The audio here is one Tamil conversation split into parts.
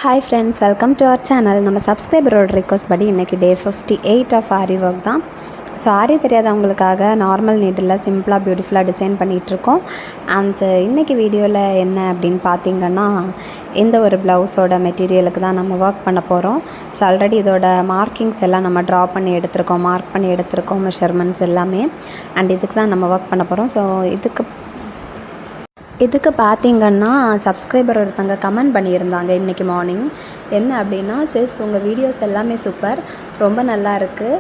Hi friends, welcome to our channel. நம்ம சப்ஸ்கிரைபரோட ரிக்வஸ்ட் படி இன்றைக்கி டே 58 ஆஃப் ஆரி ஒர்க் தான். ஸோ ஆரி தெரியாதவங்களுக்காக நார்மல் நீடில் சிம்பிளாக பியூட்டிஃபுல்லாக டிசைன் பண்ணிகிட்ருக்கோம். அண்ட் இன்றைக்கி வீடியோவில் என்ன அப்படின்னு பார்த்திங்கன்னா, இந்த ஒரு ப்ளவுஸோட மெட்டீரியலுக்கு தான் நம்ம ஒர்க் பண்ண போகிறோம். ஸோ ஆல்ரெடி இதோட மார்க்கிங்ஸ் எல்லாம் நம்ம ட்ரா பண்ணி எடுத்திருக்கோம், மார்க் பண்ணி எடுத்திருக்கோம், மெஷர்மெண்ட்ஸ் எல்லாமே. அண்ட் இதுக்கு தான் நம்ம ஒர்க் பண்ண போகிறோம். ஸோ இதுக்கு பார்த்திங்கன்னா சப்ஸ்கிரைபர் ஒருத்தங்க கமெண்ட் பண்ணியிருந்தாங்க இன்றைக்கி மார்னிங். என்ன அப்படின்னா, சிஸ் உங்கள் வீடியோஸ் எல்லாமே சூப்பர், ரொம்ப நல்லா இருக்குது.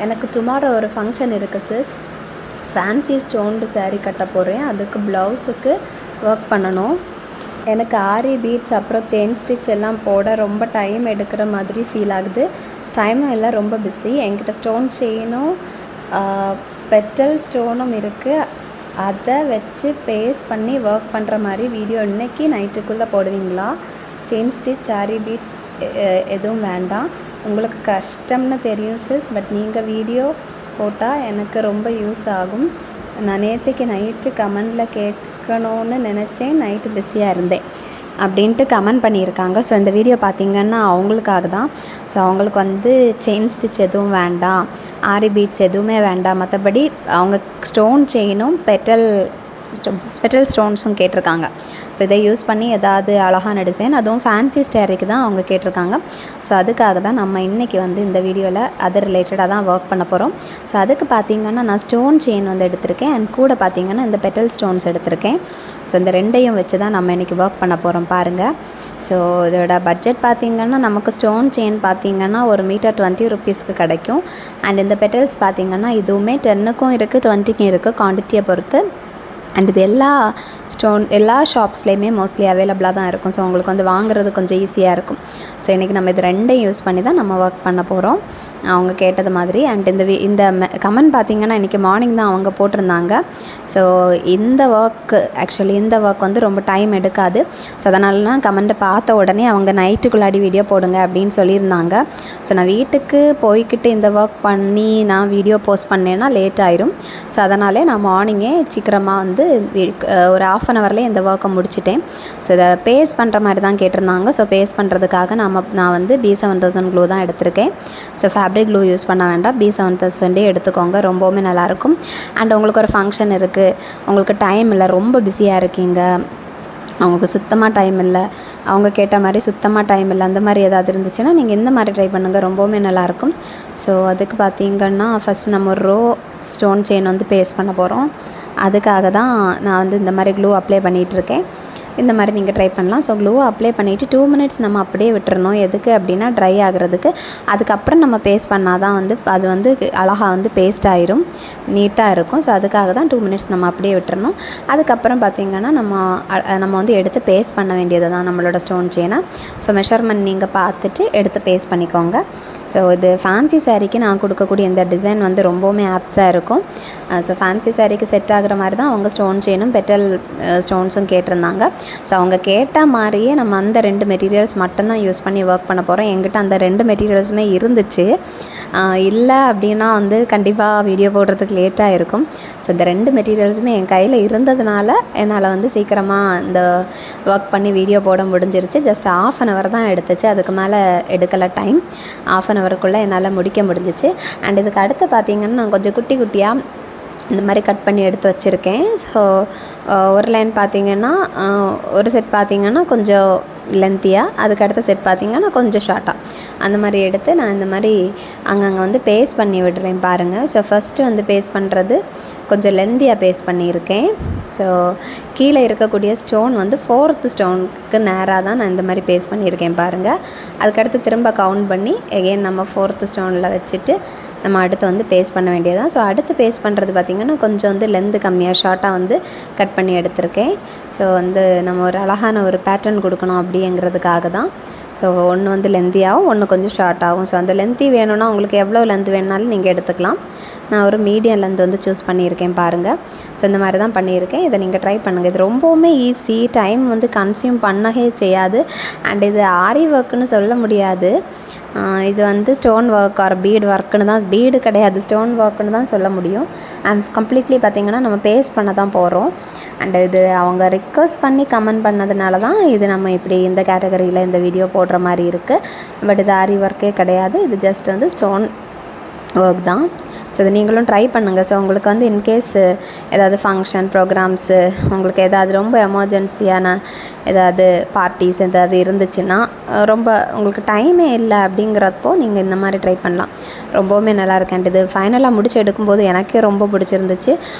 எனக்கு டுமாரோ ஒரு ஃபங்க்ஷன் இருக்குது சிஸ். ஃபேன்சி ஸ்டோன்டு சாரீ கட்ட போகிறேன். அதுக்கு ப்ளவுஸுக்கு ஒர்க் பண்ணணும். எனக்கு ஆரி பீட்ஸ் அப்புறம் செயின் ஸ்டிச் எல்லாம் போட ரொம்ப டைம் எடுக்கிற மாதிரி ஃபீல் ஆகுது. டைமும் எல்லாம் ரொம்ப பிஸி. என்கிட்ட ஸ்டோன் செயினும் பெட்டல் ஸ்டோனும் இருக்குது. அதை வச்சு பேஸ் பண்ணி ஒர்க் பண்ணுற மாதிரி வீடியோ இன்றைக்கி நைட்டுக்குள்ளே போடுவீங்களா? செயின் ஸ்டிச் ஆரி பீட்ஸ் எதுவும் வேண்டாம், உங்களுக்கு கஷ்டம்னு தெரியும் சிஸ். பட் நீங்கள் வீடியோ போட்டால் எனக்கு ரொம்ப யூஸ் ஆகும். நான் நேற்றுக்கு நைட்டு கமெண்டில் கேட்கணுன்னு நினச்சேன், நைட்டு பிஸியாக இருந்தேன் அப்படின்ட்டு கமெண்ட் பண்ணியிருக்காங்க. ஸோ இந்த வீடியோ பார்த்திங்கன்னா அவங்களுக்காக தான். ஸோ அவங்களுக்கு வந்து செயின் ஸ்டிச் எதுவும் வேண்டாம், ஆரி பீட்ஸ் எதுவுமே வேண்டாம். மற்றபடி அவங்க ஸ்டோன் செயினும் ஸ்பெட்டல் ஸ்டோன்ஸும் கேட்டிருக்காங்க. ஸோ இதை யூஸ் பண்ணி ஏதாவது அழகான டிசைன், அதுவும் ஃபேன்சி ஸ்டேரிக்கு தான் அவங்க கேட்டிருக்காங்க. ஸோ அதுக்காக தான் நம்ம இன்றைக்கி வந்து இந்த வீடியோவில் அது ரிலேட்டடாக தான் ஒர்க் பண்ண போகிறோம். ஸோ அதுக்கு பார்த்திங்கன்னா நான் ஸ்டோன் செயின் வந்து எடுத்திருக்கேன். அண்ட் கூட பார்த்திங்கன்னா இந்த பெட்டல் ஸ்டோன்ஸ் எடுத்திருக்கேன். ஸோ இந்த ரெண்டையும் வச்சு தான் நம்ம இன்றைக்கி ஒர்க் பண்ண போகிறோம் பாருங்கள். ஸோ இதோட பட்ஜெட் பார்த்திங்கன்னா நமக்கு ஸ்டோன் செயின் பார்த்திங்கன்னா ஒரு மீட்டர் 20 ருபீஸ்க்கு கிடைக்கும். அண்ட் இந்த பெட்டல்ஸ் பார்த்திங்கன்னா இதுவுமே 10க்கும் இருக்குது, 20க்கும் இருக்குது, குவான்டிட்டியை பொறுத்து. அண்ட் இது எல்லா ஷாப்ஸ்லேயுமே மோஸ்ட்லி அவைலபிளாக தான் இருக்கும். ஸோ உங்களுக்கு வந்து வாங்குறது கொஞ்சம் ஈஸியாக இருக்கும். ஸோ இன்றைக்கி நம்ம இது ரெண்டையும் யூஸ் பண்ணி தான் நம்ம ஒர்க் பண்ண போகிறோம், அவங்க கேட்டது மாதிரி. அண்ட் இந்த கமெண்ட் பார்த்திங்கன்னா இன்றைக்கி மார்னிங் தான் அவங்க போட்டிருந்தாங்க. ஸோ இந்த ஒர்க் வந்து ரொம்ப டைம் எடுக்காது. ஸோ அதனால தான் கமெண்ட்டை பார்த்த உடனே அவங்க நைட்டுக்குள்ளாடி வீடியோ போடுங்க அப்படின்னு சொல்லியிருந்தாங்க. ஸோ நான் வீட்டுக்கு போய்கிட்டு இந்த ஒர்க் பண்ணி நான் வீடியோ போஸ்ட் பண்ணேன்னா லேட் ஆயிரும். ஸோ அதனாலே நான் மார்னிங்கே சீக்கிரமாக வந்து ஒரு ½ அன் ஹவர்லேயே இந்த ஒர்க்கை முடிச்சிட்டேன். ஸோ இதை பேஸ் பண்ணுற மாதிரி தான் கேட்டிருந்தாங்க. ஸோ பேஸ் பண்ணுறதுக்காக நான் வந்து B7000 க்ளூ தான் எடுத்திருக்கேன். ஸோ ஃபேப்ரிக் க்ளூ யூஸ் பண்ண வேண்டாம், B7000 எடுத்துக்கோங்க, ரொம்பவுமே நல்லாயிருக்கும். அண்ட் உங்களுக்கு ஒரு ஃபங்க்ஷன் இருக்குது, உங்களுக்கு டைம் இல்லை, ரொம்ப பிஸியாக இருக்கீங்க, அவங்களுக்கு சுத்தமாக டைம் இல்லை, அவங்க கேட்ட மாதிரி சுத்தமாக டைம் இல்லை, அந்த மாதிரி ஏதாவது இருந்துச்சுன்னா நீங்கள் இந்த மாதிரி ட்ரை பண்ணுங்கள், ரொம்பவுமே நல்லாயிருக்கும். ஸோ அதுக்கு பார்த்திங்கன்னா ஃபஸ்ட்டு நம்ம ஒரு ரோ ஸ்டோன் செயின் வந்து பேஸ்ட் பண்ண போகிறோம். அதுக்காக தான் நான் வந்து இந்த மாதிரி க்ளூ அப்ளை பண்ணிகிட்ருக்கேன். இந்த மாதிரி நீங்கள் ட்ரை பண்ணலாம். ஸோ க்ளூ அப்ளை பண்ணிவிட்டு 2 மினிட்ஸ் நம்ம அப்படியே விட்டுறணும். எதுக்கு அப்படின்னா ட்ரை ஆகிறதுக்கு. அதுக்கப்புறம் நம்ம பேஸ்ட் பண்ணால் தான் வந்து அது வந்து அழகாக வந்து பேஸ்ட் ஆயிரும், நீட்டாக இருக்கும். ஸோ அதுக்காக தான் 2 மினிட்ஸ் நம்ம அப்படியே விட்டுறணும். அதுக்கப்புறம் பார்த்திங்கன்னா நம்ம வந்து எடுத்து பேஸ்ட் பண்ண வேண்டியது தான் நம்மளோட ஸ்டோன் செயினை. ஸோ மெஷர்மெண்ட் நீங்கள் பார்த்துட்டு எடுத்து பேஸ்ட் பண்ணிக்கோங்க. ஸோ இது ஃபேன்சி சாரீக்கு நான் கொடுக்கக்கூடிய இந்த டிசைன் வந்து ரொம்பவுமே ஆப்டாக இருக்கும். ஸோ ஃபேன்சி சாரீக்கு செட் ஆகிற மாதிரி தான் அவங்க ஸ்டோன் செயினும் பெட்டல் ஸ்டோன்ஸும் கேட்டிருந்தாங்க. ஸோ அவங்க கேட்ட மாதிரியே நம்ம அந்த 2 மெட்டீரியல்ஸ் மட்டும்தான் யூஸ் பண்ணி ஒர்க் பண்ண போகிறோம். என்கிட்ட அந்த 2 மெட்டீரியல்ஸுமே இருந்துச்சு. இல்லை அப்படின்னா வந்து கண்டிப்பாக வீடியோ போடுறதுக்கு லேட்டாக இருக்கும். ஸோ இந்த 2 மெட்டீரியல்ஸுமே என் கையில் இருந்ததுனால என்னால் வந்து சீக்கிரமாக இந்த ஒர்க் பண்ணி வீடியோ போட முடிஞ்சிருச்சு. ஜஸ்ட் ½ அன் ஹவர் தான் எடுத்துச்சு, அதுக்கு மேலே எடுக்கலை டைம். ½ அன் ஹவருக்குள்ளே என்னால் முடிக்க முடிஞ்சிச்சு. அண்ட் இதுக்கு அடுத்து பார்த்திங்கன்னா நான் கொஞ்சம் குட்டி குட்டியாக இந்த மாதிரி கட் பண்ணி எடுத்து வச்சுருக்கேன். ஸோ ஒரு லைன் பார்த்திங்கன்னா ஒரு செட் பார்த்திங்கன்னா கொஞ்சம் லென்த்தியாக, அதுக்கு அடுத்த செட் பார்த்திங்கன்னா கொஞ்சம் ஷார்ட்டாக, அந்த மாதிரி எடுத்து நான் இந்த மாதிரி அங்கங்கே வந்து பேஸ்ட் பண்ணி விடுறேன் பாருங்கள். ஸோ ஃபஸ்ட்டு வந்து பேஸ்ட் பண்ணுறது கொஞ்சம் லென்த்தியாக பேஸ்ட் பண்ணியிருக்கேன். ஸோ கீழே இருக்கக்கூடிய ஸ்டோன் வந்து 4th ஸ்டோனுக்கு நேராக தான் நான் இந்த மாதிரி பேஸ்ட் பண்ணியிருக்கேன் பாருங்கள். அதுக்கடுத்து திரும்ப கவுண்ட் பண்ணி எகெயின் நம்ம 4th ஸ்டோனில் வச்சுட்டு நம்ம அடுத்து வந்து பேஸ்ட் பண்ண வேண்டியதான். ஸோ அடுத்து பேஸ்ட் பண்ணுறது பார்த்திங்கன்னா கொஞ்சம் வந்து லென்த்து கம்மியாக ஷார்ட்டாக வந்து கட் பண்ணி எடுத்திருக்கேன். ஸோ வந்து நம்ம ஒரு அழகான ஒரு பேட்டர்ன் கொடுக்கணும் அப்படிங்கிறதுக்காக தான். ஸோ ஒன்று வந்து லென்த்தியாகவும் ஒன்று கொஞ்சம் ஷார்ட்டாகும். ஸோ அந்த லென்த்தி வேணும்னா உங்களுக்கு எவ்வளோ லென்த் வேணுனாலும் நீங்கள் எடுத்துக்கலாம். நான் ஒரு மீடியம் லென்த் வந்து சூஸ் பண்ணியிருக்கேன் பாருங்கள். ஸோ இந்த மாதிரி தான் பண்ணியிருக்கேன். இதை நீங்கள் ட்ரை பண்ணுங்கள். இது ரொம்பவுமே ஈஸி, டைம் வந்து கன்சியூம் பண்ணவே செய்யாது. அண்ட் இது ஆரி ஒர்க்குன்னு சொல்ல முடியாது. இது வந்து ஸ்டோன் ஒர்க் ஆர் பீடு ஒர்க்குன்னு தான், பீடு கிடையாது, ஸ்டோன் ஒர்க்குன்னு தான் சொல்ல முடியும். அண்ட் கம்ப்ளீட்லி பார்த்திங்கன்னா நம்ம பேஸ்ட் பண்ண தான் போகிறோம். அண்ட் இது அவங்க ரிக்வஸ்ட் பண்ணி கமெண்ட் பண்ணதுனால தான் இது நம்ம இப்படி இந்த கேட்டகரியில் இந்த வீடியோ போடுற மாதிரி இருக்குது. பட் இது ஆரி ஒர்க்கே கிடையாது, இது ஜஸ்ட் வந்து ஸ்டோன் ஒர்க் தான். ஸோ இது நீங்களும் ட்ரை பண்ணுங்கள். ஸோ உங்களுக்கு வந்து இன்கேஸ் ஏதாவது ஃபங்க்ஷன் ப்ரோக்ராம்ஸு, உங்களுக்கு ஏதாவது ரொம்ப எமர்ஜென்சியான ஏதாவது பார்ட்டிஸ் ஏதாவது இருந்துச்சுன்னா, ரொம்ப உங்களுக்கு டைமே இல்லை அப்படிங்கிறப்போ நீங்கள் இந்த மாதிரி ட்ரை பண்ணலாம். ரொம்பவுமே நல்லாயிருக்கு. அண்ட் இது ஃபைனலாக முடிச்சு எடுக்கும்போது எனக்கே ரொம்ப பிடிச்சிருந்துச்சு.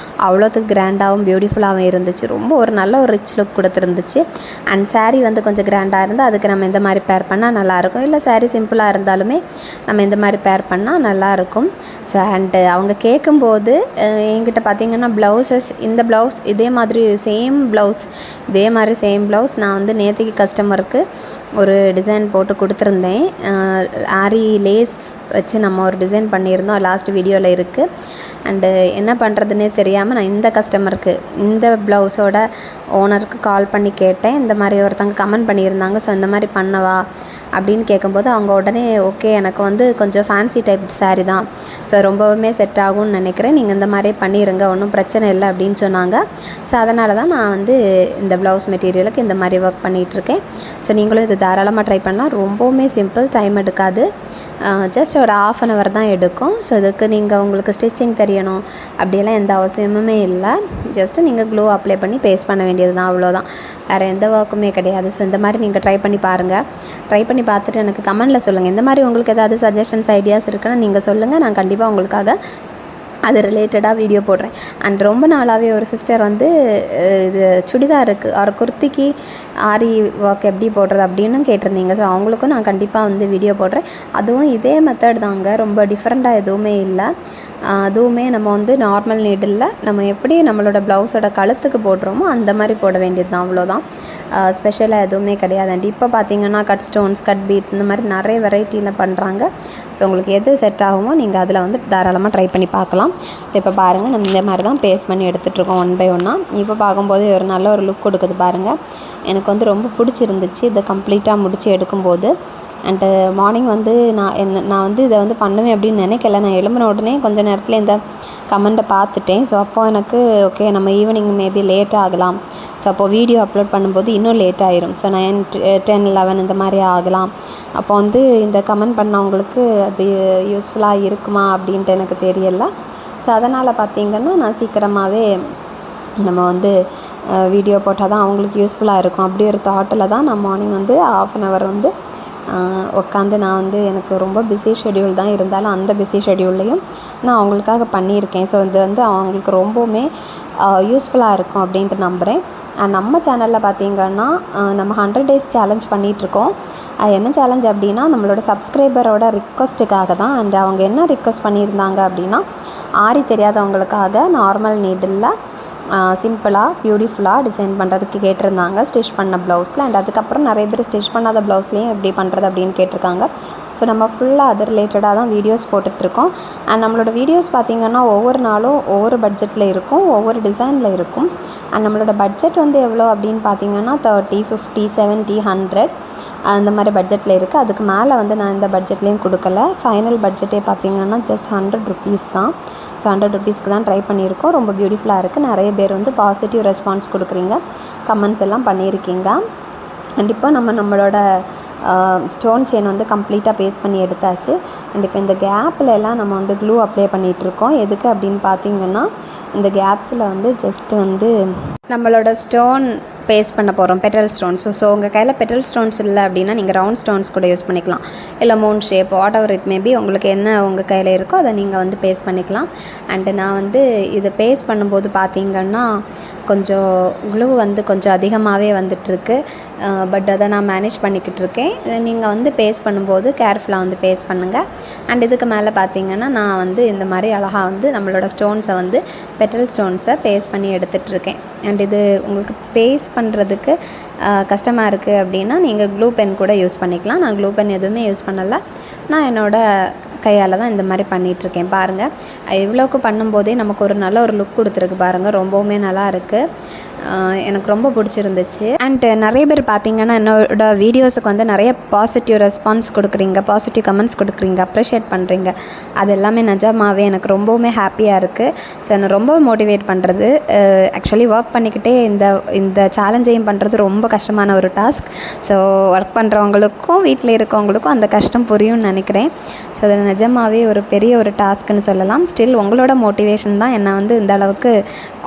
அவ்வளோத்துக்கு கிராண்டாகவும் பியூட்டிஃபுல்லாகவும் இருந்துச்சு. ரொம்ப ஒரு நல்ல ஒரு ரிச் லுக் கொடுத்துருந்துச்சு. அண்ட் சாரீ வந்து கொஞ்சம் கிராண்டாக இருந்தால் அதுக்கு நம்ம இந்த மாதிரி பேர் பண்ணால் நல்லாயிருக்கும். இல்லை சாரீ சிம்பிளாக இருந்தாலுமே நம்ம இந்த மாதிரி பேர் பண்ணால் நல்லாயிருக்கும். ஸோ அண்டு அவங்க கேட்கும்போது என்கிட்ட பார்த்திங்கன்னா ப்ளவுசஸ், இந்த ப்ளவுஸ் இதே மாதிரி சேம் ப்ளவுஸ், இதே மாதிரி சேம் ப்ளவுஸ் நான் வந்து நேற்றுக்கு கஸ்டமருக்கு ஒரு டிசைன் போட்டு கொடுத்துருந்தேன். ஆரி லேஸ் வச்சு நம்ம ஒரு டிசைன் பண்ணியிருந்தோம், லாஸ்ட் வீடியோவில் இருக்குது. அண்டு என்ன பண்ணுறதுனே தெரியாமல் நான் இந்த கஸ்டமருக்கு, இந்த ப்ளவுஸோட ஓனருக்கு கால் பண்ணி கேட்டேன். இந்த மாதிரி ஒருத்தங்க கமெண்ட் பண்ணியிருந்தாங்க, ஸோ இந்த மாதிரி பண்ணவா அப்படின்னு கேட்கும்போது அவங்க உடனே ஓகே, எனக்கு வந்து கொஞ்சம் ஃபேன்சி டைப் சாரீ தான், ஸோ ரொம்பவுமே செட் ஆகும்னு நினைக்கிறேன், நீங்கள் இந்த மாதிரி பண்ணிடுங்க, ஒன்றும் பிரச்சனை இல்லை அப்படின்னு சொன்னாங்க. ஸோ அதனால தான் நான் வந்து இந்த ப்ளவுஸ் மெட்டீரியலுக்கு இந்த மாதிரி ஒர்க் பண்ணிகிட்ருக்கேன். ஸோ நீங்களும் இது தாராளமாக ட்ரை பண்ணலாம். ரொம்பவுமே சிம்பிள், டைம் எடுக்காது, ஜஸ்ட் ஒரு ½ அன் ஹவர் தான் எடுக்கும். ஸோ இதுக்கு நீங்கள் உங்களுக்கு ஸ்டிச்சிங் தெரியணும் அப்படியெல்லாம் எந்த அவசியமுமே இல்லை. ஜஸ்ட்டு நீங்கள் க்ளூ அப்ளை பண்ணி பேஸ்ட் பண்ண வேண்டியது தான், அவ்வளோதான். வேறு எந்த ஒர்க்குமே கிடையாது. ஸோ இந்த மாதிரி நீங்கள் ட்ரை பண்ணி பாருங்கள். ட்ரை பண்ணி பார்த்துட்டு எனக்கு கமெண்ட்டில் சொல்லுங்கள். இந்த மாதிரி உங்களுக்கு ஏதாவது சஜஷன்ஸ், ஐடியாஸ் இருக்குன்னா நீங்கள் சொல்லுங்கள். நான் கண்டிப்பாக உங்களுக்காக அது ரிலேட்டடாக வீடியோ போடுறேன். அண்ட் ரொம்ப நாளாகவே ஒரு சிஸ்டர் வந்து இது சுடிதாருக்கு ஒரு குர்த்திக்கு ஆரி ஒர்க் எப்படி போடுறது அப்படின்னு கேட்டிருந்தீங்க. ஸோ அவங்களுக்கும் நான் கண்டிப்பாக வந்து வீடியோ போடுறேன். அதுவும் இதே மெத்தட் தாங்க, ரொம்ப டிஃப்ரெண்ட்டாக எதுவுமே இல்லை. அதுவுமே நம்ம வந்து நார்மல் நீடில் நம்ம எப்படி நம்மளோட ப்ளவுஸோட கழுத்துக்கு போடுறோமோ அந்த மாதிரி போட வேண்டியது தான், அவ்வளோதான். ஸ்பெஷலாக எதுவுமே கிடையாது. அண்ட் இப்போ பார்த்திங்கன்னா கட் ஸ்டோன்ஸ், கட் பீட்ஸ் இந்த மாதிரி நிறைய வெரைட்டியில் பண்ணுறாங்க. ஸோ உங்களுக்கு எது செட் ஆகுமோ நீங்கள் அதில் வந்து தாராளமாக ட்ரை பண்ணி பார்க்கலாம். ஸோ இப்போ பாருங்கள், நம்ம இந்த மாதிரி தான் பேஸ்ட் பண்ணி எடுத்துகிட்ருக்கோம் ஒன் பை ஒன்னாக. இப்போ பார்க்கும்போது ஒரு நல்ல ஒரு லுக் கொடுக்குது பாருங்கள். எனக்கு வந்து ரொம்ப பிடிச்சிருந்துச்சு இதை கம்ப்ளீட்டாக முடித்து எடுக்கும்போது. அண்டு மார்னிங் வந்து நான் வந்து இதை வந்து பண்ணுவேன் அப்படின்னு நினைக்கல. நான் எழும்பின உடனே கொஞ்சம் நேரத்தில் இந்த கமெண்ட்டை பார்த்துட்டேன். ஸோ அப்போது எனக்கு ஓகே, நம்ம ஈவினிங் மேபி லேட் ஆகலாம், ஸோ அப்போது வீடியோ அப்லோட் பண்ணும்போது இன்னும் லேட் ஆயிரும். ஸோ 9, 10, 11 இந்த மாதிரி ஆகலாம். அப்போ வந்து இந்த கமெண்ட் பண்ணவங்களுக்கு அது யூஸ்ஃபுல்லாக இருக்குமா அப்படின்ட்டு எனக்கு தெரியலை. ஸோ அதனால் பார்த்திங்கன்னா நான் சீக்கிரமாகவே நம்ம வந்து வீடியோ போட்டால் தான் அவங்களுக்கு யூஸ்ஃபுல்லாக இருக்கும். அப்படி ஒரு தாட்டில் தான் நான் மார்னிங் வந்து ½ அன் ஹவர் வந்து உட்காந்து நான் வந்து எனக்கு ரொம்ப பிஸி ஷெட்யூல் தான் இருந்தாலும் அந்த பிஸி ஷெட்யூல்லையும் நான் அவங்களுக்காக பண்ணியிருக்கேன். ஸோ இது வந்து அவங்களுக்கு ரொம்பவுமே யூஸ்ஃபுல்லாக இருக்கும் அப்படின்ட்டு நம்புகிறேன். நம்ம சேனலில் பார்த்திங்கன்னா நம்ம 100 டேஸ் சேலஞ்ச் பண்ணிகிட்ருக்கோம். அது என்ன சேலஞ்ச் அப்படின்னா நம்மளோட சப்ஸ்கிரைபரோட ரிக்வஸ்ட்டுக்காக தான். அண்ட் அவங்க என்ன ரிக்வஸ்ட் பண்ணியிருந்தாங்க அப்படின்னா, ஆரி தெரியாதவங்களுக்காக நார்மல் நீடில் சிம்பிளாக பியூட்டிஃபுல்லாக டிசைன் பண்ணுறதுக்கு கேட்டிருந்தாங்க, ஸ்டிச் பண்ண ப்ளவுஸில். அண்ட் அதுக்கப்புறம் நிறைய பேர் ஸ்டிச் பண்ணாத ப்ளவுஸ்லேயும் எப்படி பண்ணுறது அப்படின்னு கேட்டிருக்காங்க. ஸோ நம்ம ஃபுல்லாக அது ரிலேட்டடாக தான் வீடியோஸ் போட்டுட்ருக்கோம். அண்ட் நம்மளோட வீடியோஸ் பார்த்திங்கன்னா ஒவ்வொரு நாளும் ஒவ்வொரு பட்ஜெட்டில் இருக்கும், ஒவ்வொரு டிசைனில் இருக்கும். அண்ட் நம்மளோட பட்ஜெட் வந்து எவ்வளோ அப்படின்னு பார்த்திங்கன்னா 30, 50, 70, 100 அந்த மாதிரி பட்ஜெட்டில் இருக்குது. அதுக்கு மேலே வந்து நான் இந்த பட்ஜெட்லேயும் கொடுக்கல. ஃபைனல் பட்ஜெட்டே பார்த்திங்கன்னா ஜஸ்ட் 100 ருபீஸ் தான். ஸோ 100 ருபீஸ்க்கு தான் ட்ரை பண்ணியிருக்கோம். ரொம்ப பியூட்டிஃபுல்லாக இருக்குது. நிறைய பேர் வந்து பாசிட்டிவ் ரெஸ்பான்ஸ் கொடுக்குறீங்க, கமெண்ட்ஸ் எல்லாம் பண்ணியிருக்கீங்க. கண்டிப்பாக நம்மளோட ஸ்டோன் செயின் வந்து கம்ப்ளீட்டாக பேஸ்ட் பண்ணி எடுத்தாச்சு. அண்ட் இப்போ இந்த கேப்பில் எல்லாம் நம்ம வந்து க்ளூ அப்ளை பண்ணிகிட்ருக்கோம். எதுக்கு அப்படின்னு பார்த்திங்கன்னா, இந்த கேப்ஸில் வந்து ஜஸ்ட்டு வந்து நம்மளோட ஸ்டோன் பேஸ்ட் பண்ண போகிறோம், பெட்டல் ஸ்டோன்ஸ். ஸோ உங்கள் கையில் பெட்டல் ஸ்டோன்ஸ் இல்லை அப்படின்னா நீங்கள் ரவுண்ட் ஸ்டோன்ஸ் கூட யூஸ் பண்ணிக்கலாம், இல்லை Moon shape, what ever it maybe, உங்களுக்கு என்ன உங்கள் கையில் இருக்கோ அதை நீங்கள் வந்து பேஸ்ட் பண்ணிக்கலாம். அண்டு நான் வந்து இதை பேஸ்ட் பண்ணும்போது பார்த்திங்கன்னா கொஞ்சம் க்ளூ வந்து கொஞ்சம் அதிகமாகவே வந்துட்டுருக்கு. பட் அதை நான் மேனேஜ் பண்ணிக்கிட்டு இருக்கேன். நீங்கள் வந்து பேஸ்ட் பண்ணும்போது கேர்ஃபுல்லாக வந்து பேஸ்ட் பண்ணுங்கள். அண்ட் இதுக்கு மேலே பார்த்திங்கன்னா நான் வந்து இந்த மாதிரி அழகாக வந்து நம்மளோட ஸ்டோன்ஸை வந்து பெட்டல் ஸ்டோன்ஸை பேஸ்ட் பண்ணி எடுத்துகிட்ருக்கேன். அண்ட் இது உங்களுக்கு பேஸ்ட் பண்ணுறதுக்கு கஷ்டமாக இருக்குது அப்படின்னா நீங்கள் க்ளூ பென் கூட யூஸ் பண்ணிக்கலாம். நான் க்ளூ பென் எதுவுமே யூஸ் பண்ணலை, நான் என்னோடய கையால் தான் இந்த மாதிரி பண்ணிகிட்ருக்கேன். பாருங்கள், இவ்வளோக்கு பண்ணும்போதே நமக்கு ஒரு நல்ல ஒரு லுக் கொடுத்துருக்கு பாருங்கள், ரொம்பவுமே நல்லா இருக்குது. எனக்கு ரொம்ப பிடிச்சிருந்துச்சு. அண்ட் நிறைய பேர் பார்த்திங்கன்னா என்னோட வீடியோஸுக்கு வந்து நிறைய பாசிட்டிவ் ரெஸ்பான்ஸ் கொடுக்குறீங்க, பாசிட்டிவ் கமெண்ட்ஸ் கொடுக்குறீங்க, அப்ரிஷியேட் பண்ணுறீங்க. அது எல்லாமே நிஜமாவே எனக்கு ரொம்பவுமே ஹாப்பியாக இருக்குது. ஸோ என்னை ரொம்ப மோட்டிவேட் பண்ணுறது. ஆக்சுவலி ஒர்க் பண்ணிக்கிட்டே இந்த சேலஞ்சையும் பண்ணுறது ரொம்ப கஷ்டமான ஒரு டாஸ்க். ஸோ ஒர்க் பண்ணுறவங்களுக்கும் வீட்டில் இருக்கவங்களுக்கும் அந்த கஷ்டம் புரியும்னு நினைக்கிறேன். ஸோ அது நிஜமாகவே ஒரு பெரிய ஒரு டாஸ்க்குன்னு சொல்லலாம். ஸ்டில் உங்களோட மோட்டிவேஷன் தான் என்னை வந்து இந்த அளவுக்கு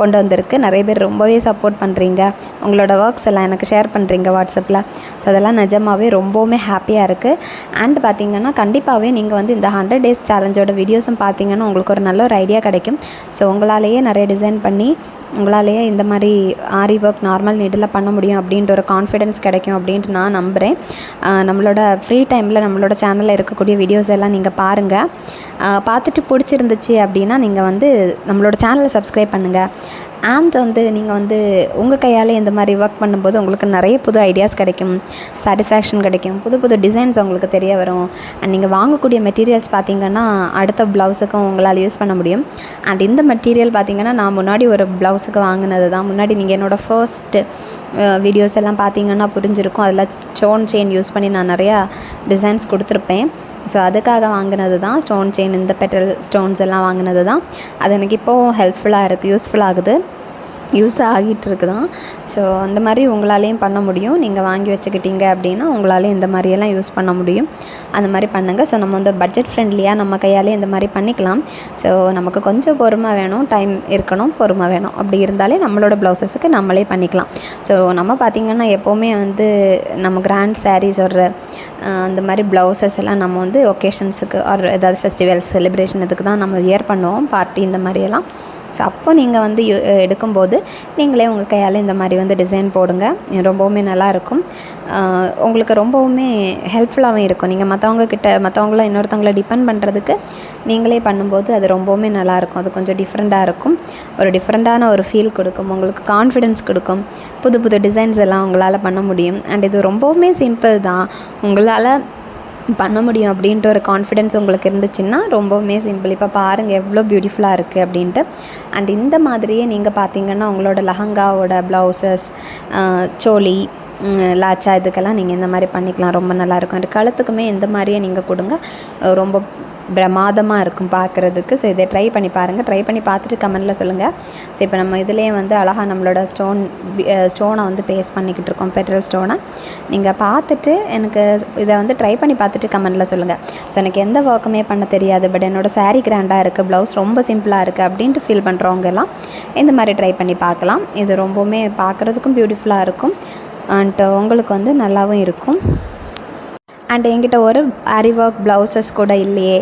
கொண்டு வந்திருக்கு. நிறைய பேர் ரொம்பவே சப்போர்ட் பண்ணுறீங்க, உங்களோட ஒர்க்ஸ் எல்லாம் எனக்கு ஷேர் பண்ணுறீங்க வாட்ஸ்அப்பில். ஸோ அதெல்லாம் நிஜமாகவே ரொம்பவுமே ஹாப்பியாக இருக்குது. அண்ட் பார்த்திங்கன்னா கண்டிப்பாகவே நீங்கள் வந்து இந்த 100 days சேலஞ்சோட வீடியோஸும் பார்த்திங்கன்னா உங்களுக்கு ஒரு நல்ல ஒரு ஐடியா கிடைக்கும். ஸோ உங்களாலேயே நிறைய டிசைன் பண்ணி உங்களாலேயே இந்த மாதிரி ஆரி ஒர்க் நார்மல் நீடில் பண்ண முடியும் அப்படின்ற ஒரு கான்ஃபிடென்ஸ் கிடைக்கும் அப்படின்ட்டு நான் நம்புகிறேன். நம்மளோட ஃப்ரீ டைமில் நம்மளோட சேனலில் இருக்கக்கூடிய வீடியோஸ் எல்லாம் நீங்கள் பாருங்கள். பார்த்துட்டு பிடிச்சிருந்துச்சு அப்படின்னா நீங்கள் வந்து நம்மளோட சேனலை சப்ஸ்கிரைப் பண்ணுங்கள். அண்ட் வந்து நீங்கள் வந்து உங்கள் கையால் இந்த மாதிரி ஒர்க் பண்ணும்போது உங்களுக்கு நிறைய புது ஐடியாஸ் கிடைக்கும், சாட்டிஸ்ஃபேக்ஷன் கிடைக்கும், புது புது டிசைன்ஸ் உங்களுக்கு தெரிய வரும். அண்ட் நீங்கள் வாங்கக்கூடிய மெட்டீரியல்ஸ் பார்த்திங்கன்னா அடுத்த ப்ளவுஸுக்கும் உங்களால் யூஸ் பண்ண முடியும். அண்ட் இந்த மெட்டீரியல் பார்த்திங்கன்னா நான் முன்னாடி ஒரு ப்ளவுஸுக்கு வாங்கினது தான். முன்னாடி நீங்கள் என்னோடய ஃபர்ஸ்ட்டு வீடியோஸ் எல்லாம் பார்த்திங்கன்னா புரிஞ்சிருக்கும். அதில் ஸ்டோன் செயின் யூஸ் பண்ணி நான் நிறையா டிசைன்ஸ் கொடுத்துருப்பேன். ஸோ அதுக்காக வாங்கினது தான் ஸ்டோன் செயின், இந்த பெட்டல் ஸ்டோன்ஸ் எல்லாம் வாங்கினது தான். அது எனக்கு இப்போது ஹெல்ப்ஃபுல்லாக இருக்குது, யூஸ்ஃபுல்லாகுது, யூஸ் ஆகிட்டுருக்கு தான். ஸோ அந்த மாதிரி உங்களாலேயும் பண்ண முடியும். நீங்கள் வாங்கி வச்சுக்கிட்டீங்க அப்படின்னா உங்களாலே இந்த மாதிரியெல்லாம் யூஸ் பண்ண முடியும். அந்த மாதிரி பண்ணுங்கள். ஸோ நம்ம வந்து பட்ஜெட் ஃப்ரெண்ட்லியாக நம்ம கையாலே இந்த மாதிரி பண்ணிக்கலாம். ஸோ நமக்கு கொஞ்சம் பொறுமை வேணும், டைம் இருக்கணும், பொறுமை வேணும். அப்படி இருந்தாலே நம்மளோட ப்ளவுசஸுக்கு நம்மளே பண்ணிக்கலாம். ஸோ நம்ம பார்த்திங்கன்னா எப்போவுமே வந்து நம்ம கிராண்ட் சாரீஸ் ஒரு அந்த மாதிரி ப்ளவுசஸ் எல்லாம் நம்ம வந்து ஒகேஷன்ஸுக்கு ஆர் ஏதாவது ஃபெஸ்டிவல்ஸ் செலிப்ரேஷன் இதுக்கு தான் நம்ம வியர் பண்ணுவோம், பார்ட்டி இந்த மாதிரியெல்லாம். ஸோ அப்போ நீங்கள் வந்து எடுக்கும்போது நீங்களே உங்கள் கையால் இந்த மாதிரி வந்து டிசைன் போடுங்க. ரொம்பவுமே நல்லாயிருக்கும், உங்களுக்கு ரொம்பவுமே ஹெல்ப்ஃபுல்லாகவும் இருக்கும். நீங்கள் மற்றவங்கள இன்னொருத்தவங்கள டிபெண்ட் பண்ணுறதுக்கு நீங்களே பண்ணும்போது அது ரொம்பவுமே நல்லாயிருக்கும். அது கொஞ்சம் டிஃப்ரெண்ட்டாக இருக்கும், ஒரு டிஃப்ரெண்ட்டான ஒரு ஃபீல் கொடுக்கும், உங்களுக்கு கான்ஃபிடென்ஸ் கொடுக்கும். புது புது டிசைன்ஸ் எல்லாம் உங்களால் பண்ண முடியும். அண்ட் இது ரொம்பவுமே சிம்பிள் தான், உங்களால் பண்ண முடியும் அப்படின்ட்டு ஒரு கான்ஃபிடென்ஸ் உங்களுக்கு இருந்துச்சுன்னா ரொம்பவுமே சிம்பிள். இப்போ பாருங்கள் எவ்வளோ பியூட்டிஃபுல்லாக இருக்குது அப்படின்ட்டு. அண்ட் இந்த மாதிரியே நீங்கள் பார்த்திங்கன்னா உங்களோட லெஹங்காவோட ப்ளவுசஸ், சோலி, லாச்சா இதுக்கெல்லாம் நீங்கள் இந்த மாதிரி பண்ணிக்கலாம். ரொம்ப நல்லாயிருக்கும். அந்த கழுத்துக்குமே இந்த மாதிரியே நீங்கள் கொடுங்க, ரொம்ப பிரமாதமாக இருக்கும் பார்க்குறதுக்கு. ஸோ இதை ட்ரை பண்ணி பாருங்கள். ட்ரை பண்ணி பார்த்துட்டு கமெண்டில் சொல்லுங்கள். ஸோ இப்போ நம்ம இதிலேயே வந்து அழகாக நம்மளோட ஸ்டோனை வந்து பேஸ்ட் பண்ணிக்கிட்டு இருக்கோம், பெட்ரல் ஸ்டோனை. நீங்கள் பார்த்துட்டு எனக்கு இதை வந்து ட்ரை பண்ணி பார்த்துட்டு கமெண்டில் சொல்லுங்கள். ஸோ எனக்கு எந்த ஒர்க்குமே பண்ண தெரியாது, பட் என்னோடய சாரீ கிராண்டாக இருக்குது, ப்ளவுஸ் ரொம்ப சிம்பிளாக இருக்குது அப்படின்ட்டு ஃபீல் பண்ணுறவங்க எல்லாம் இந்த மாதிரி ட்ரை பண்ணி பார்க்கலாம். இது ரொம்பவுமே பார்க்குறதுக்கும் பியூட்டிஃபுல்லாக இருக்கும் அண்ட் உங்களுக்கு வந்து நல்லாவும் இருக்கும். அண்ட் என்கிட்ட ஒரு ஆரி ஒர்க் ப்ளவுசஸ் கூட இல்லையே,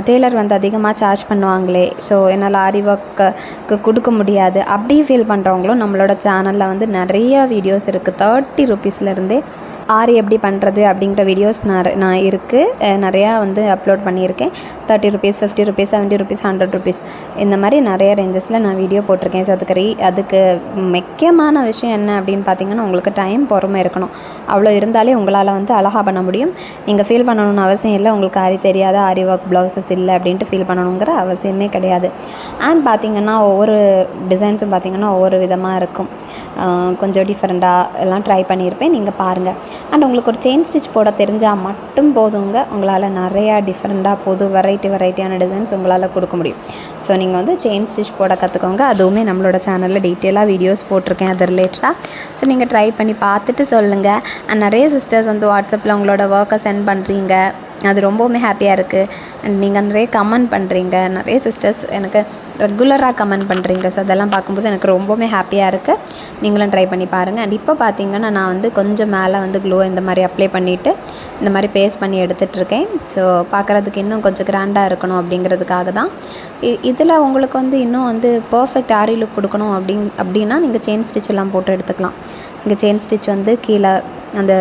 டெய்லர் வந்து அதிகமாக சார்ஜ் பண்ணுவாங்களே, ஸோ என்னால் ஆரி ஒர்க்கு கொடுக்க முடியாது அப்படி ஃபீல் பண்ணுறவங்களும் நம்மளோட சேனலில் வந்து நிறைய வீடியோஸ் இருக்குது. 30 rupeesலேருந்தே ஆரி எப்படி பண்ணுறது அப்படிங்கிற வீடியோஸ் நான் இருக்குது, நிறையா வந்து அப்லோட் பண்ணியிருக்கேன். 30 rupees, 50 rupees, 70 rupees, 100 rupees இந்த மாதிரி நிறைய ரேஞ்சஸில் நான் வீடியோ போட்டிருக்கேன். ஸோ அதுக்கு முக்கியமான விஷயம் என்ன அப்படின்னு பார்த்தீங்கன்னா உங்களுக்கு டைம், பொறுமை இருக்கணும். அவ்வளோ இருந்தாலே உங்களால் வந்து அழகாக பண்ண முடியும். நீங்கள் ஃபீல் பண்ணணும்னு அவசியம் இல்லை, உங்களுக்கு ஆரி தெரியாத, ஆரி ஒர்க் ப்ளவுசஸ் இல்லை அப்படின்ட்டு ஃபீல் பண்ணணுங்கிற அவசியமே கிடையாது. அண்ட் பார்த்திங்கன்னா ஒவ்வொரு டிசைன்ஸும் பார்த்திங்கன்னா ஒவ்வொரு விதமாக இருக்கும், கொஞ்சம் டிஃப்ரெண்ட்டாக எல்லாம் ட்ரை பண்ணியிருப்பேன், நீங்கள் பாருங்கள். அண்ட் உங்களுக்கு ஒரு செயின் ஸ்டிச் போட தெரிஞ்சால் மட்டும் போதுங்க, உங்களால் நிறையா டிஃப்ரெண்ட்டாக புது வெரைட்டியான டிசைன்ஸ் உங்களால் கொடுக்க முடியும். ஸோ நீங்கள் வந்து செயின் ஸ்டிச் போட கற்றுக்கோங்க. அதுவுமே நம்மளோட சேனலில் டீட்டெயிலாக வீடியோஸ் போட்டிருக்கேன் அது ரிலேட்டடாக. ஸோ நீங்கள் ட்ரை பண்ணி பார்த்துட்டு சொல்லுங்கள். அண்ட் நிறைய சிஸ்டர்ஸ் வந்து வாட்ஸ்அப்பில் உங்களோட ஒர்க்கை சென்ட் பண்ணுறீங்க, அது ரொம்பவுமே ஹாப்பியாக இருக்குது. அண்ட் நீங்கள் நிறைய கமெண்ட் பண்ணுறீங்க, நிறைய சிஸ்டர்ஸ் எனக்கு ரெகுலராக கமெண்ட் பண்ணுறீங்க. ஸோ அதெல்லாம் பார்க்கும்போது எனக்கு ரொம்பவுமே ஹாப்பியாக இருக்குது. நீங்களும் ட்ரை பண்ணி பாருங்கள். அண்ட் இப்போ பார்த்திங்கன்னா நான் வந்து கொஞ்சம் மேலே வந்து க்ளோ இந்த மாதிரி அப்ளை பண்ணிவிட்டு இந்த மாதிரி பேஸ்ட் பண்ணி எடுத்துகிட்ருக்கேன். ஸோ பார்க்குறதுக்கு இன்னும் கொஞ்சம் கிராண்டாக இருக்கணும் அப்படிங்கிறதுக்காக தான். இதில் உங்களுக்கு வந்து இன்னும் வந்து பர்ஃபெக்ட் ஆரி லுக் கொடுக்கணும் அப்படின்னா நீங்கள் செயின் ஸ்டிச் எல்லாம் போட்டு எடுத்துக்கலாம். இங்கே செயின் ஸ்டிச் வந்து கீழே அந்த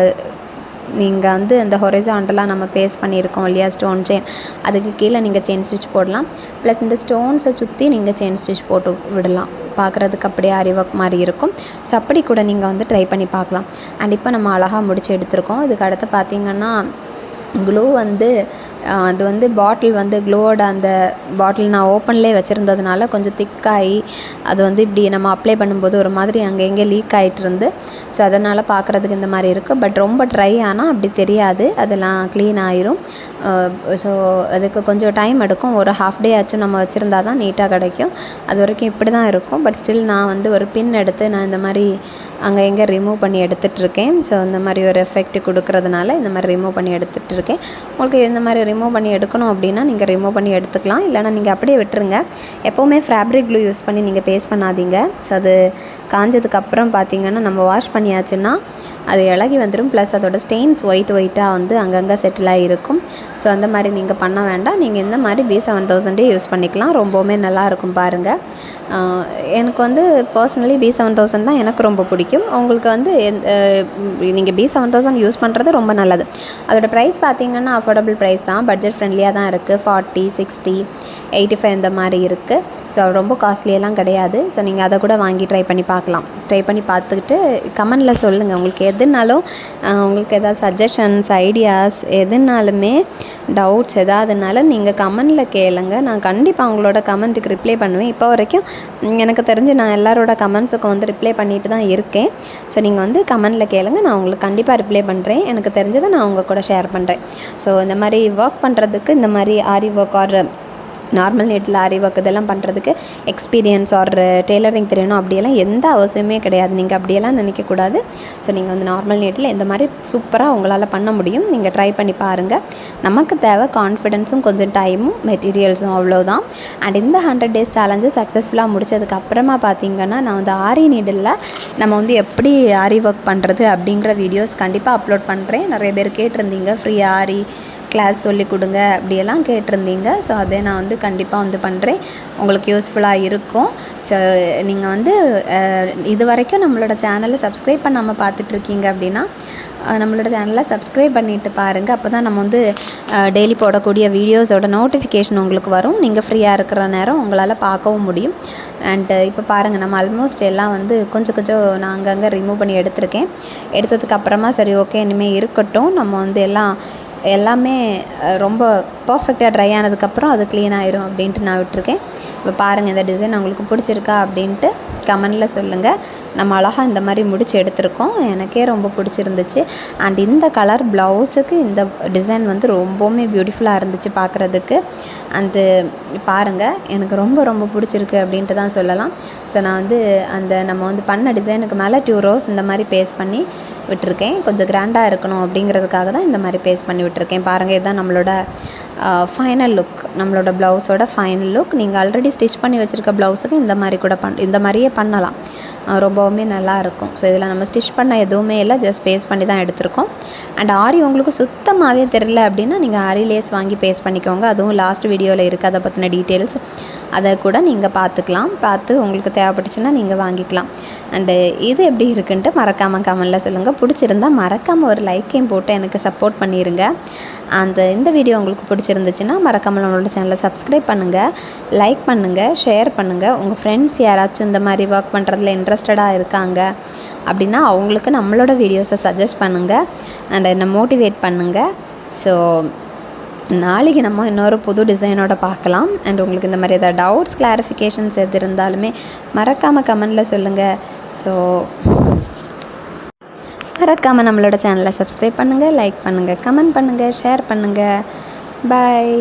நீங்கள் வந்து இந்த ஹொரிசாண்டலாக நம்ம பேஸ்ட் பண்ணியிருக்கோம் இல்லையா ஸ்டோன் செயின், அதுக்கு கீழே நீங்கள் செயின் ஸ்டிச் போடலாம். ப்ளஸ் இந்த ஸ்டோன்ஸை சுற்றி நீங்கள் செயின் ஸ்டிச் போட்டு விடலாம், பார்க்குறதுக்கு அப்படியே ஆரி ஒர்க் மாதிரி இருக்கும். ஸோ அப்படி கூட நீங்கள் வந்து ட்ரை பண்ணி பார்க்கலாம். அண்ட் இப்போ நம்ம அழகாக முடிச்சு எடுத்துருக்கோம். இதுக்கு அடுத்து பார்த்திங்கன்னா க்ளூ வந்து அது வந்து பாட்டில் வந்து க்ளோவோட அந்த பாட்டில் நான் ஓப்பன்லேயே வச்சுருந்ததுனால கொஞ்சம் திக்காகி அது வந்து இப்படி நம்ம அப்ளை பண்ணும்போது ஒரு மாதிரி அங்கே எங்கே லீக் ஆகிட்டு இருந்து. ஸோ அதனால் பார்க்குறதுக்கு இந்த மாதிரி இருக்குது. பட் ரொம்ப ட்ரை ஆனால் அப்படி தெரியாது, அதெல்லாம் க்ளீன் ஆயிரும். ஸோ அதுக்கு கொஞ்சம் டைம் எடுக்கும். ஒரு ஹாஃப் டே ஆச்சும் நம்ம வச்சுருந்தா தான் நீட்டாக கிடைக்கும். அது வரைக்கும் இப்படி தான் இருக்கும். பட் ஸ்டில் நான் வந்து ஒரு பின் எடுத்து நான் இந்த மாதிரி அங்கே எங்கே ரிமூவ் பண்ணி எடுத்துகிட்ருக்கேன். ஸோ இந்த மாதிரி ஒரு எஃபெக்ட் கொடுக்குறதுனால இந்த மாதிரி ரிமூவ் பண்ணி எடுத்துகிட்ருக்கேன். உங்களுக்கு இந்த மாதிரி ரிமூவ் பண்ணி எடுக்கணும் அப்படின்னா நீங்கள் ரிமூவ் பண்ணி எடுத்துக்கலாம். இல்லைனா நீங்கள் அப்படியே விட்டுருங்க. எப்போவுமே ஃபேப்ரிக் க்ளூ யூஸ் பண்ணி நீங்கள் பேஸ்ட் பண்ணாதீங்க. ஸோ அது காஞ்சதுக்கப்புறம் பார்த்திங்கன்னா நம்ம வாஷ் பண்ணியாச்சுன்னா அது இலகி வந்துடும். ப்ளஸ் அதோட ஸ்டெயின்ஸ் ஒயிட்டாக வந்து அங்கங்கே செட்டில் ஆகிருக்கும். ஸோ அந்த மாதிரி நீங்கள் பண்ண வேண்டாம். நீங்கள் இந்த மாதிரி B7000 யூஸ் பண்ணிக்கலாம். ரொம்பவுமே நல்லாயிருக்கும் பாருங்கள். எனக்கு வந்து பர்சனலி B7000 தான் எனக்கு ரொம்ப பிடிக்கும். உங்களுக்கு வந்து நீங்கள் B7000 யூஸ் பண்ணுறது ரொம்ப நல்லது. அதோடய ப்ரைஸ் பார்த்திங்கன்னா அஃபோர்டபுள் ப்ரைஸ் தான், பட்ஜெட் ஃப்ரெண்ட்லியாக தான் இருக்குது. 40, 60, 85 இந்த மாதிரி இருக்குது. ஸோ ரொம்ப காஸ்ட்லியெல்லாம் கிடையாது. ஸோ நீங்கள் அதை கூட வாங்கி ட்ரை பண்ணி பார்க்கலாம். ட்ரை பண்ணி பார்த்துக்கிட்டு கமெண்டில் சொல்லுங்கள். உங்களுக்கு எதுனாலும் உங்களுக்கு ஏதாவது சஜஷன்ஸ், ஐடியாஸ் எதுனாலுமே டவுட்ஸ் எதாவதுனாலும் நீங்கள் கமெண்டில் கேளுங்க. நான் கண்டிப்பாக உங்களோட கமெண்ட்டுக்கு ரிப்ளை பண்ணுவேன். இப்போ வரைக்கும் எனக்கு தெரிஞ்சு நான் எல்லாரோட கமெண்ட்ஸுக்கும் வந்து ரிப்ளை பண்ணிட்டு தான் இருக்கேன். ஸோ நீங்கள் வந்து கமெண்டில் கேளுங்க, நான் உங்களுக்கு கண்டிப்பாக ரிப்ளை பண்ணுறேன். எனக்கு தெரிஞ்சதை நான் உங்கள் கூட ஷேர் பண்ணுறேன். ஸோ இந்த மாதிரி ஒர்க் பண்ணுறதுக்கு இந்த மாதிரி ஆரி ஒர்க் ஆர் நார்மல் நெட்டில் ஆரி ஒர்க் இதெல்லாம் பண்ணுறதுக்கு எக்ஸ்பீரியன்ஸ் ஆர் டெய்லரிங் தெரியணும் அப்படியெல்லாம் எந்த அவசியமே கிடையாது. நீங்கள் அப்படியெல்லாம் நினைக்கக்கூடாது. ஸோ நீங்கள் வந்து நார்மல் நெட்டில் இந்த மாதிரி சூப்பராக உங்களால் பண்ண முடியும். நீங்கள் ட்ரை பண்ணி பாருங்கள். நமக்கு தேவை கான்ஃபிடென்ஸும் கொஞ்சம் டைமும் மெட்டீரியல்ஸும், அவ்வளோதான். அண்ட் இந்த 100 days சேலஞ்சு சக்ஸஸ்ஃபுல்லாக முடிச்சதுக்கப்புறமா பார்த்திங்கன்னா நான் வந்து ஆரி நீடில் நம்ம வந்து எப்படி ஆரி ஒர்க் பண்ணுறது அப்படிங்கிற வீடியோஸ் கண்டிப்பாக அப்லோட் பண்ணுறேன். நிறைய பேர் கேட்டிருந்தீங்க ஃப்ரீ ஆரி கிளாஸ் சொல்லி கொடுங்க அப்படியெல்லாம் கேட்டிருந்தீங்க. ஸோ அதே நான் வந்து கண்டிப்பாக வந்து பண்ணுறேன். உங்களுக்கு யூஸ்ஃபுல்லாக இருக்கும். ஸோ நீங்கள் வந்து இது வரைக்கும் நம்மளோட சேனலை சப்ஸ்கிரைப் பண்ணாமல் பார்த்துட்ருக்கீங்க அப்படின்னா நம்மளோட சேனலை சப்ஸ்கிரைப் பண்ணிவிட்டு பாருங்கள். அப்போ தான் நம்ம வந்து டெய்லி போடக்கூடிய வீடியோஸோட நோட்டிஃபிகேஷன் உங்களுக்கு வரும். நீங்கள் ஃப்ரீயாக இருக்கிற நேரம் உங்களால் பார்க்கவும் முடியும். அண்டு இப்போ பாருங்கள், நம்ம ஆல்மோஸ்ட் எல்லாம் வந்து கொஞ்சம் நான் அங்கங்கே ரிமூவ் பண்ணி எடுத்திருக்கேன். எடுத்ததுக்கப்புறமா சரி ஓகே இனிமேல் இருக்கட்டும், நம்ம வந்து எல்லாமே ரொம்ப பர்ஃபெக்டாக ட்ரை ஆனதுக்கப்புறம் அது க்ளீன் ஆயிரும் அப்படின்ட்டு நான் விட்டுருக்கேன். இப்போ பாருங்கள், இந்த டிசைன் உங்களுக்கு பிடிச்சிருக்கா அப்படின்ட்டு கமெண்டில் சொல்லுங்கள். நம்ம அழகாக இந்த மாதிரி முடிச்சு எடுத்திருக்கோம். எனக்கே ரொம்ப பிடிச்சிருந்துச்சு. அண்ட் இந்த கலர் ப்ளவுஸுக்கு இந்த டிசைன் வந்து ரொம்பவுமே பியூட்டிஃபுல்லாக இருந்துச்சு பார்க்குறதுக்கு. அந்த பாருங்கள், எனக்கு ரொம்ப பிடிச்சிருக்கு அப்படின்ட்டு தான் சொல்லலாம். ஸோ நான் வந்து நம்ம வந்து பண்ண டிசைனுக்கு மேலே 2 rows இந்த மாதிரி பேஸ்ட் பண்ணி விட்டுருக்கேன். கொஞ்சம் கிராண்டாக இருக்கணும் அப்படிங்கிறதுக்காக தான் இந்த மாதிரி பேஸ்ட் பண்ணி விட்டுருக்கேன். பாருங்கள், இதுதான் நம்மளோட ஃபைனல் லுக், நம்மளோட ப்ளவுஸோட ஃபைனல் லுக். நீங்கள் ஆல்ரெடி ஸ்டிச் பண்ணி வச்சுருக்க ப்ளவுஸுக்கு இந்த மாதிரி கூட இந்த மாதிரியே பண்ணலாம். ரொம்பவுமே நல்லாயிருக்கும். ஸோ இதில் நம்ம ஸ்டிச் பண்ண எதுவுமே இல்லை, ஜஸ்ட் பேஸ்ட் பண்ணி தான் எடுத்திருக்கோம். அண்ட் ஆரி உங்களுக்கு சுத்தமாகவே தெரியல அப்படின்னா நீங்கள் ஆரி லேஸ் வாங்கி பேஸ்ட் பண்ணிக்கோங்க. அதுவும் லாஸ்ட் வீடியோவில் இருக்குது, அதை பற்றின டீட்டெயில்ஸ். அதை கூட நீங்கள் பார்த்து உங்களுக்கு தேவைப்பட்டுச்சுன்னா நீங்கள் வாங்கிக்கலாம். அண்டு இது எப்படி இருக்குன்ட்டு மறக்காமல் கமெண்டில் சொல்லுங்கள். பிடிச்சிருந்தால் மறக்காமல் ஒரு லைக்கையும் போட்டு எனக்கு சப்போர்ட் பண்ணிடுங்க. இந்த வீடியோ உங்களுக்கு பிடிச்சிருந்துச்சுன்னா மறக்காமல் நம்மளோட சேனலை சப்ஸ்கிரைப் பண்ணுங்கள், லைக் பண்ணுங்கள், ஷேர் பண்ணுங்கள். உங்கள் ஃப்ரெண்ட்ஸ் யாராச்சும் இந்த மாதிரி ஒர்க் பண்ணுறதுல இன்ட்ரெஸ்டடாக இருக்காங்க அப்படின்னா அவங்களுக்கு நம்மளோட வீடியோஸை சஜஸ்ட் பண்ணுங்கள் அண்ட் என்னை மோட்டிவேட் பண்ணுங்கள். ஸோ நாளைக்கு நம்ம இன்னொரு புது டிசைனோட பார்க்கலாம். அண்ட் உங்களுக்கு இந்த மாதிரி ஏதாவது டவுட்ஸ், கிளாரிஃபிகேஷன்ஸ் எது இருந்தாலுமே மறக்காமல் கமெண்டில் சொல்லுங்கள். ஸோ மறக்காமல் நம்மளோட சேனலை சப்ஸ்கிரைப் பண்ணுங்கள், லைக் பண்ணுங்கள், கமெண்ட் பண்ணுங்கள், ஷேர் பண்ணுங்கள். பாய்.